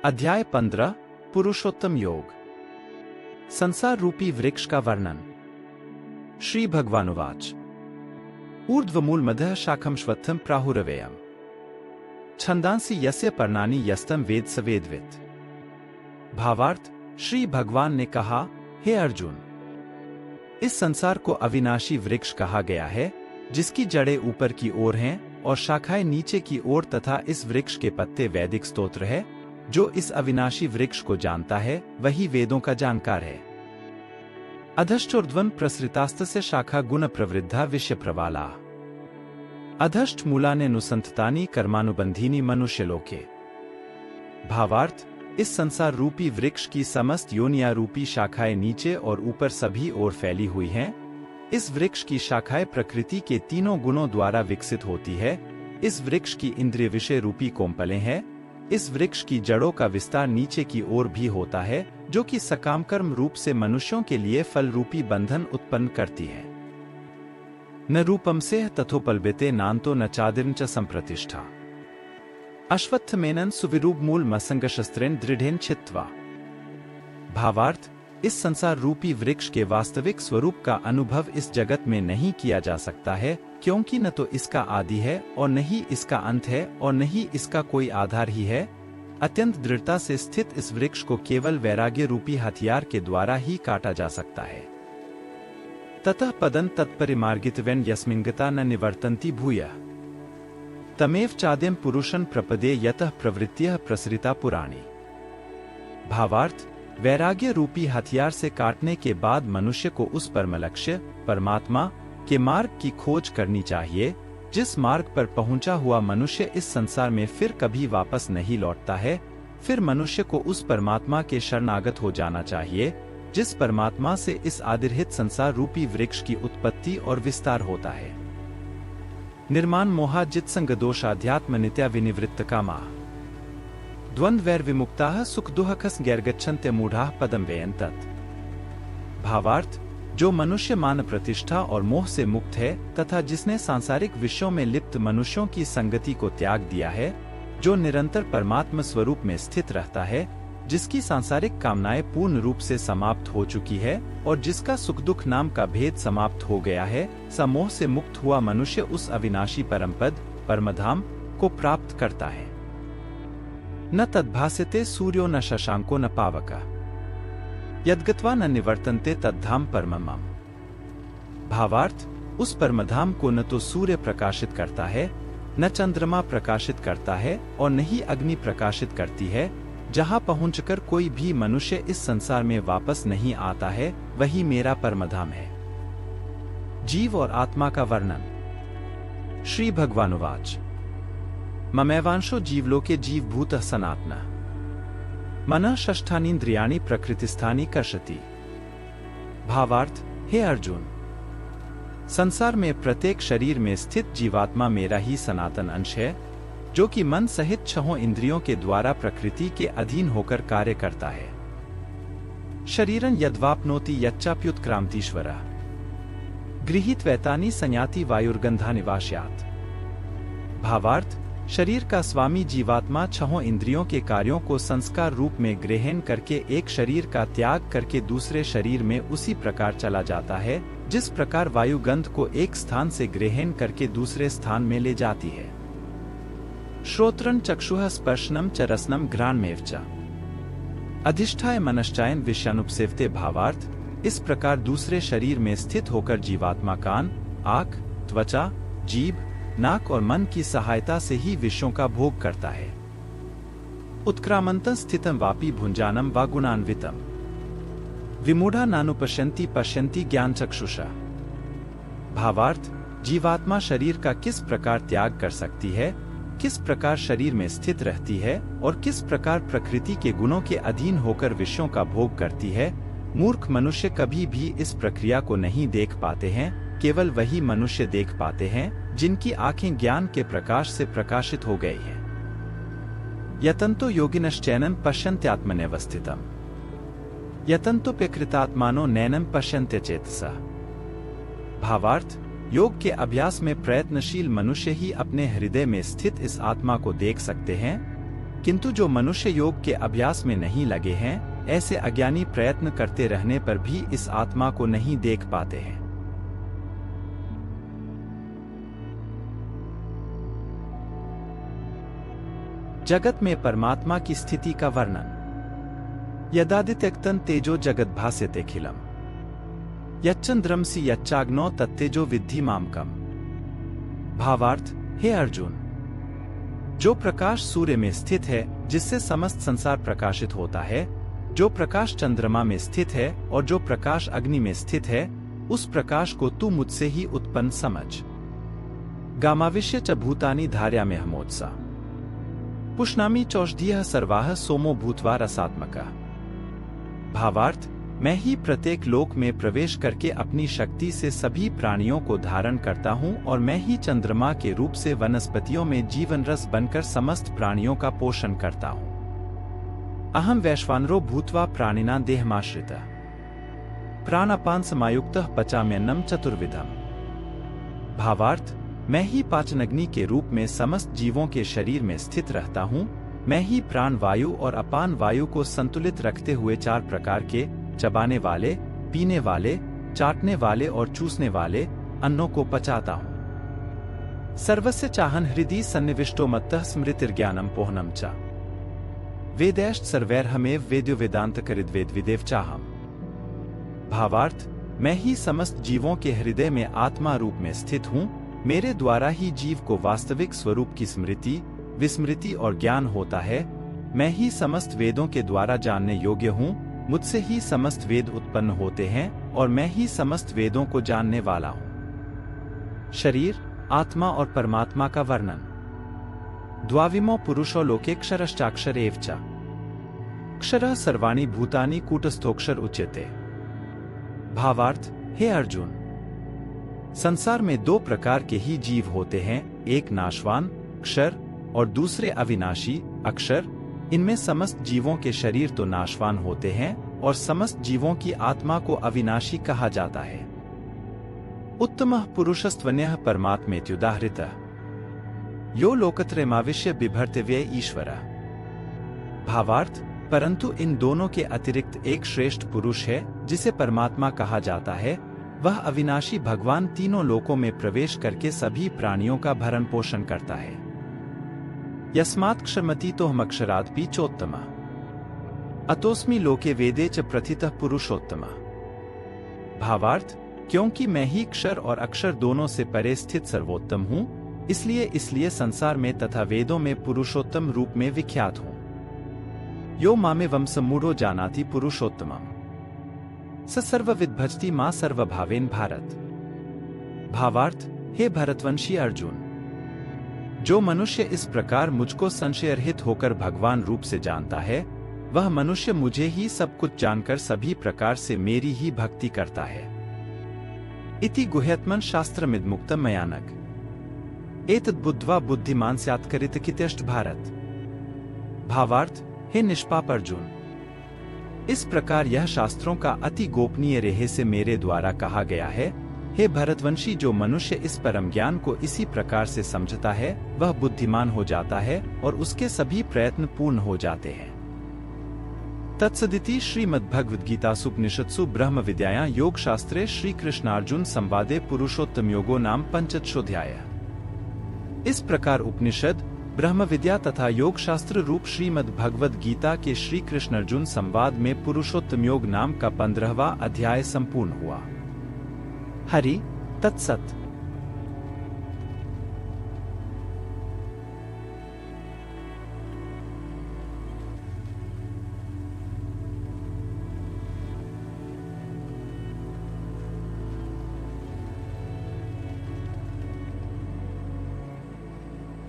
अध्याय 15 पुरुषोत्तम योग। संसार रूपी वृक्ष का वर्णन। श्री भगवानुवाच ऊर्ध्वमूलमधः शाखं श्वत्थं प्राहुरव्ययम् छंदांसि यस्य पर्णानि यस्तम वेद स वेदवित्। भावार्थ, श्री भगवान ने कहा, हे अर्जुन, इस संसार को अविनाशी वृक्ष कहा गया है, जिसकी जड़ें ऊपर की ओर हैं और शाखाएं नीचे की ओर, तथा इस वृक्ष के पत्ते वैदिक स्तोत्र है। जो इस अविनाशी वृक्ष को जानता है वही वेदों का जानकार है। अधश्चोर्ध्वं प्रसृतास्तस्य शाखा गुण प्रवृद्धा विषय प्रवाला अधश्च मूलाने नुसंततानि कर्मानुबंधीनि मनुष्यलोके। भावार्थ, इस संसार रूपी वृक्ष की समस्त योनिया रूपी शाखाएं नीचे और ऊपर सभी ओर फैली हुई हैं। इस वृक्ष की शाखाएं प्रकृति के तीनों गुणों द्वारा विकसित होती है। इस वृक्ष की इंद्रिय विषय रूपी कोम्पलें हैं। इस वृक्ष की जड़ों का विस्तार नीचे की ओर भी होता है, जो कि सकाम कर्म रूप से मनुष्यों के लिए फल रूपी बंधन उत्पन्न करती है। न रूपम से तथोपल्बिते नान्तो न चादिर्न च संप्रतिष्ठा अश्वत्थमेनन सुविरूप मूल मसंग शस्त्रेण दृढ़ेन छित्त्वा। भावार्थ, इस संसार रूपी वृक्ष के वास्तविक स्वरूप का अनुभव इस जगत में नहीं किया जा सकता है, क्योंकि न तो इसका आदि है और न ही इसका अंत है और न ही इसका कोई आधार ही है। अत्यंत दृढ़ता से स्थित इस वृक्ष को केवल वैराग्य रूपी हथियार के द्वारा ही काटा जा सकता है। ततः पदं तत्परिमार्गितवेन यस्मिंगता न निवर्तन्ति भूयः तमेव चाद्यं पुरुषं प्रपदे यतः प्रवृत्तियः प्रसृता पुराणी। भावार्थ, वैराग्य रूपी हथियार से काटने के बाद मनुष्य को उस परम लक्ष्य परमात्मा के मार्ग की खोज करनी चाहिए, जिस मार्ग पर पहुंचा हुआ मनुष्य इस संसार में फिर कभी वापस नहीं लौटता है। फिर मनुष्य को उस परमात्मा के शरणागत हो जाना चाहिए, जिस परमात्मा से इस आदिरहित संसार रूपी वृक्ष की उत्पत्ति और विस्तार होता है। निर्माण मोहाजित संग दोषाध्यात्म नित्या विनिवृत्त कामा द्वंद्व वैर विमुक्ताः सुख दुःखस गैर्गच्छन्त्य मूढ़ाः पदम व्ययन्तत्। भावार्थ, जो मनुष्य मान प्रतिष्ठा और मोह से मुक्त है तथा जिसने सांसारिक विषयों में लिप्त मनुष्यों की संगति को त्याग दिया है, जो निरंतर परमात्मा स्वरूप में स्थित रहता है, जिसकी सांसारिक कामनाएं पूर्ण रूप से समाप्त हो चुकी है और जिसका सुख दुख नाम का भेद समाप्त हो गया है, समोह से मुक्त हुआ मनुष्य उस अविनाशी परमपद परमधाम को प्राप्त करता है। न तद्भास्यते सूर्यो न शशांको न पावकः यद्गत्वा न निवर्तन्ते तद्धाम परमम्। भावार्थ, उस परमधाम को न तो सूर्य प्रकाशित करता है, न चंद्रमा प्रकाशित करता है और न ही अग्नि प्रकाशित करती है। जहां पहुंचकर कोई भी मनुष्य इस संसार में वापस नहीं आता है, वही मेरा परमधाम है। जीव और आत्मा का वर्णन। श्री भगवानुवाच ममैवांशो जीवलोके जीवभूतः सनातनः मनः षष्ठानीन्द्रियाणि प्रकृतिस्थानि कर्षति। भावार्थ, हे अर्जुन, संसार में प्रत्येक शरीर में स्थित जीवात्मा मेरा ही सनातन अंश है, जो कि मन सहित छहों इंद्रियों के द्वारा प्रकृति के अधीन होकर कार्य करता है। शरीरं यद्वाप्नोति यच्चाप्युत्क्रांतीश्वरः गृहीत्वैतानि संयाति वायुर्गंधानि वास्यात्। भावार्थ, शरीर का स्वामी जीवात्मा छहों इंद्रियों के कार्यों को संस्कार रूप में ग्रहण करके एक शरीर का त्याग करके दूसरे शरीर में उसी प्रकार चला जाता है, जिस प्रकार वायु गंध को एक स्थान से ग्रहण करके दूसरे स्थान में ले जाती है। श्रोत्रं चक्षुः स्पर्शनं च रसनं घ्राणमेव च अधिष्ठाय मनश्चायन विषयानुपसेवते। भावार्थ, इस प्रकार दूसरे शरीर में स्थित होकर जीवात्मा कान, आँख, त्वचा, जीभ, नाक और मन की सहायता से ही विषयों का भोग करता है। उत्क्रामन्तं स्थितं वापि भुञ्जानं वा गुणान्वितं विमूढ़ा नानुपश्यन्ति पश्यन्ति ज्ञान चक्षुषा। भावार्थ, जीवात्मा शरीर का किस प्रकार त्याग कर सकती है, किस प्रकार शरीर में स्थित रहती है और किस प्रकार प्रकृति के गुणों के अधीन होकर विषयों का भोग करती है, मूर्ख मनुष्य कभी भी इस प्रक्रिया को नहीं देख पाते हैं। केवल वही मनुष्य देख पाते हैं जिनकी आंखें ज्ञान के प्रकाश से प्रकाशित हो गई हैं। यतन्तो योगिनश्चैनं पश्यन्त्यात्मन्यवस्थितम् यतन्तोप्यकृतात्मानो नैनं पश्यन्त्यचेतसः। भावार्थ, योग के अभ्यास में प्रयत्नशील मनुष्य ही अपने हृदय में स्थित इस आत्मा को देख सकते हैं। किंतु जो मनुष्य योग के अभ्यास में नहीं लगे हैं, ऐसे अज्ञानी प्रयत्न करते रहने पर भी इस आत्मा को नहीं देख पाते हैं। जगत में परमात्मा की स्थिति का वर्णन। यदादित्यक्तं तेजो जगत भास्यते खिलम यच्चंद्रमसि यच्चाग्नौ तत्तेजो विद्धि मामकम। भावार्थ, हे अर्जुन, जो प्रकाश सूर्य में स्थित है, जिससे समस्त संसार प्रकाशित होता है, जो प्रकाश चंद्रमा में स्थित है और जो प्रकाश अग्नि में स्थित है, उस प्रकाश को तू मुझसे ही उत्पन्न समझ। गामाविश्य च भूतानि धारयाम्यहमोत्सा पुष्णामि चौषधीयः सर्वाः सोमो भूत्वा रसात्मकः। भावार्थ, मैं ही प्रत्येक लोक में प्रवेश करके अपनी शक्ति से सभी प्राणियों को धारण करता हूँ और मैं ही चंद्रमा के रूप से वनस्पतियों में जीवन रस बनकर समस्त प्राणियों का पोषण करता हूँ। अहम वैश्वानरो भूत्वा प्राणिना देहमाश्रितः प्राणापान समायुक्तः पचाम्यन्नम चतुर्विधम्। भावार्थ, मैं ही पाचनग्नि के रूप में समस्त जीवों के शरीर में स्थित रहता हूँ। मैं ही प्राण वायु और अपान वायु को संतुलित रखते हुए 4 प्रकार के चबाने वाले, पीने वाले, चाटने वाले और चूसने वाले अन्नों को पचाता हूँ। सर्वस्य चाहन हृदि सन्निविष्टो मत्तः स्मृतिर्ज्ञानम पोहनम च वेदैश्च सर्वैर्हमेव वेद्यो वेदांत करिद्वेद विदेव चाहम। भावार्थ, मैं ही समस्त जीवों के हृदय में आत्मा रूप में स्थित हूँ। मेरे द्वारा ही जीव को वास्तविक स्वरूप की स्मृति, विस्मृति और ज्ञान होता है। मैं ही समस्त वेदों के द्वारा जानने योग्य हूँ। मुझसे ही समस्त वेद उत्पन्न होते हैं और मैं ही समस्त वेदों को जानने वाला हूँ। शरीर, आत्मा और परमात्मा का वर्णन। द्वाविमो पुरुषो लोके क्षरश्चाक्षर एव च क्षरः सर्वाणि भूतानि कूटस्थोक्षर उच्यते। भावार्थ, हे अर्जुन, संसार में 2 प्रकार के ही जीव होते हैं, एक नाशवान क्षर और दूसरे अविनाशी अक्षर। इनमें समस्त जीवों के शरीर तो नाशवान होते हैं और समस्त जीवों की आत्मा को अविनाशी कहा जाता है। उत्तमः पुरुषस्त्वन्यः परमात्मेत्युदाहृतः यो लोकत्रयमाविश्य बिभर्त्यव्यय ईश्वरः। भावार्थ, परंतु इन दोनों के अतिरिक्त एक श्रेष्ठ पुरुष है जिसे परमात्मा कहा जाता है। वह अविनाशी भगवान तीनों लोकों में प्रवेश करके सभी प्राणियों का भरण पोषण करता है। यस्मात् क्षरमतीतोऽहमक्षरात् पीचोत्तमः अतोऽस्मि लोके वेदे च प्रथितः पुरुषोत्तमः। भावार्थ, क्योंकि मैं ही क्षर और अक्षर दोनों से परे स्थित सर्वोत्तम हूँ, इसलिए संसार में तथा वेदों में पुरुषोत्तम रूप में विख्यात हूँ। यो मामेवं सम्मूढ़ो जानाति पुरुषोत्तमम् स सर्वविद् भजति मां सर्वभावेन भारत। भावार्थ, हे भरतवंशी अर्जुन, जो मनुष्य इस प्रकार मुझको संशयरहित होकर भगवान रूप से जानता है, वह मनुष्य मुझे ही सब कुछ जानकर सभी प्रकार से मेरी ही भक्ति करता है। इति गुह्यत्मन् शास्त्रमिदमुक्तं मया नघ एतद् बुद्ध्वा बुद्धिमान् स्यात् करितकित्यष्ट भारत। भावार्थ, हे निष्पाप अर्जुन, इस प्रकार यह शास्त्रों का अति गोपनीय रहस्य मेरे द्वारा कहा गया है। हे भरतवंशी, जो मनुष्य इस परम ज्ञान को इसी प्रकार से समझता है, वह बुद्धिमान हो जाता है और उसके सभी प्रयत्न पूर्ण हो जाते हैं। तत्सदिति श्रीमद्भगवद्गीतासूपनिषत्सु ब्रह्म विद्यायां योग शास्त्रे श्री कृष्णार्जुन संवादे पुरुषोत्तम योगो नाम पंचदशोऽध्यायः। इस प्रकार उपनिषद, ब्रह्म विद्या तथा योग शास्त्र रूप श्रीमद् भगवद गीता के श्री कृष्ण अर्जुन संवाद में पुरुषोत्तम योग नाम का 15वां अध्याय संपूर्ण हुआ। हरि तत्सत।